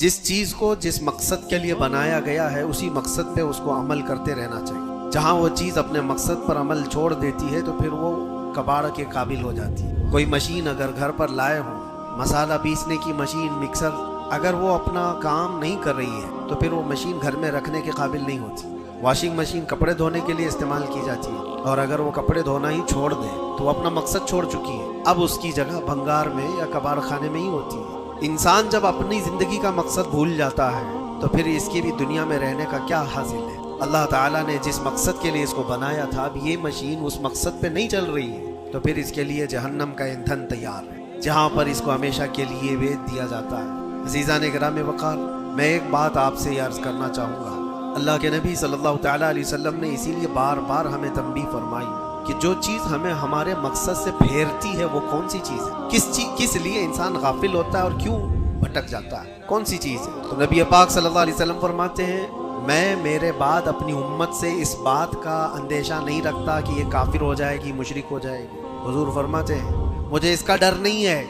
جس چیز کو جس مقصد کے لیے بنایا گیا ہے اسی مقصد پہ اس کو عمل کرتے رہنا چاہیے۔ جہاں وہ چیز اپنے مقصد پر عمل چھوڑ دیتی ہے تو پھر وہ کباڑ کے قابل ہو جاتی ہے۔ کوئی مشین اگر گھر پر لائے ہوں، مسالہ پیسنے کی مشین، مکسر، اگر وہ اپنا کام نہیں کر رہی ہے تو پھر وہ مشین گھر میں رکھنے کے قابل نہیں ہوتی۔ واشنگ مشین کپڑے دھونے کے لیے استعمال کی جاتی ہے، اور اگر وہ کپڑے دھونا ہی چھوڑ دے تو وہ اپنا مقصد چھوڑ چکی ہے، اب اس کی جگہ بھنگار میں یا کباڑ خانے میں ہی ہوتی ہے۔ انسان جب اپنی زندگی کا مقصد بھول جاتا ہے تو پھر اس کی بھی دنیا میں رہنے کا کیا حاصل ہے؟ اللہ تعالیٰ نے جس مقصد کے لیے اس کو بنایا تھا، اب یہ مشین اس مقصد پہ نہیں چل رہی ہے تو پھر اس کے لیے جہنم کا ایندھن تیار ہے، جہاں پر اس کو ہمیشہ کے لیے بیچ دیا جاتا ہے۔ عزیزان گرام وقار، میں ایک بات آپ سے عرض کرنا چاہوں گا۔ اللہ کے نبی صلی اللہ تعالیٰ علیہ وسلم نے اسی لیے بار بار ہمیں تنبیہ فرمائی کہ جو چیز ہمیں ہمارے مقصد سے پھیرتی ہے وہ کون سی چیز ہے، کس لیے انسان غافل ہوتا ہے اور کیوں بھٹک جاتا ہے، کون سی چیز ہے؟ تو نبی پاک صلی اللہ علیہ وسلم فرماتے ہیں، میں میرے بعد اپنی امت سے اس بات کا اندیشہ نہیں رکھتا کہ یہ کافر ہو جائے گی، مشرک ہو جائے گی۔ حضور فرماتے ہیں مجھے اس کا ڈر نہیں ہے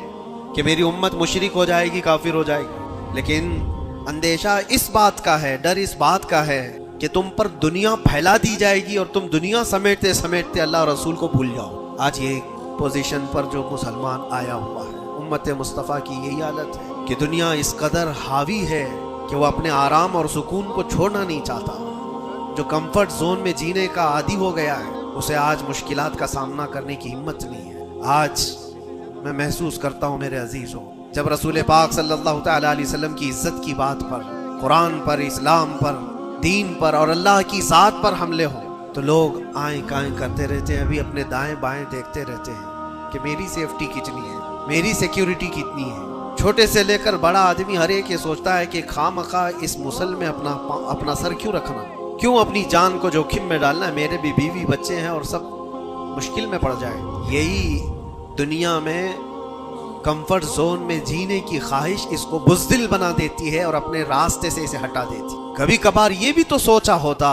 کہ میری امت مشرک ہو جائے گی، کافر ہو جائے گی، لیکن اندیشہ اس بات کا ہے، ڈر اس بات کا ہے کہ تم پر دنیا پھیلا دی جائے گی اور تم دنیا سمیٹتے سمیٹتے اللہ اور رسول کو بھول جاؤ۔ آج یہ پوزیشن پر جو مسلمان آیا ہوا ہے، امت مصطفیٰ کی یہی حالت ہے کہ دنیا اس قدر حاوی ہے کہ وہ اپنے آرام اور سکون کو چھوڑنا نہیں چاہتا۔ جو کمفرٹ زون میں جینے کا عادی ہو گیا ہے اسے آج مشکلات کا سامنا کرنے کی ہمت نہیں ہے۔ آج میں محسوس کرتا ہوں میرے عزیزوں، جب رسول پاک صلی اللہ تعالیٰ علیہ وسلم کی عزت کی بات پر، قرآن پر، اسلام پر، دین پر اور اللہ کی ذات پر حملے ہوں تو لوگ آئیں کائیں کرتے رہتے ہیں، ابھی اپنے دائیں بائیں دیکھتے رہتے ہیں کہ میری سیفٹی کتنی ہے، میری سیکیورٹی کتنی ہے۔ چھوٹے سے لے کر بڑا آدمی ہر ایک یہ سوچتا ہے کہ خواہ مخواہ اس مسل میں اپنا سر کیوں رکھنا، کیوں اپنی جان کو جوخم میں ڈالنا ہے، میرے بھی بیوی بچے ہیں اور سب مشکل میں پڑ جائے۔ یہی دنیا میں کمفرٹ زون میں جینے کی خواہش اس کو بزدل بنا دیتی ہے اور اپنے راستے سے اسے ہٹا دیتی۔ کبھی کبھار یہ بھی تو سوچا ہوتا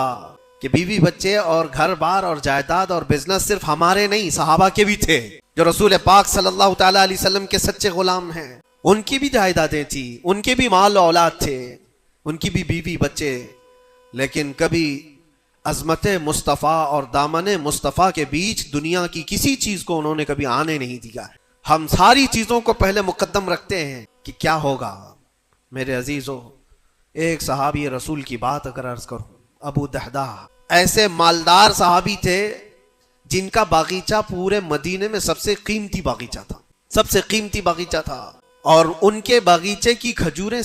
کہ بیوی بچے اور گھر بار اور جائیداد اور بزنس صرف ہمارے نہیں، صحابہ کے بھی تھے جو رسول پاک صلی اللہ تعالیٰ علیہ وسلم کے سچے غلام ہیں، ان کی بھی جائیدادیں تھیں، ان کے بھی مال و اولاد تھے، ان کی بھی بیوی بچے، لیکن کبھی عظمت مصطفیٰ اور دامن مصطفیٰ کے بیچ دنیا کی کسی چیز کو انہوں نے کبھی آنے نہیں دیا ہے۔ ہم ساری چیزوں کو پہلے مقدم رکھتے ہیں کہ کیا ہوگا۔ میرے عزیزوں، ایک صحابی رسول کی بات اگر عرض کروں، ابو دحدہ ایسے مالدار صحابی تھے جن کا باغیچہ پورے مدینے میں سب سے قیمتی باغیچہ تھا، سب سے قیمتی باغیچہ تھا، اور ان کے باغیچے کی کھجوریں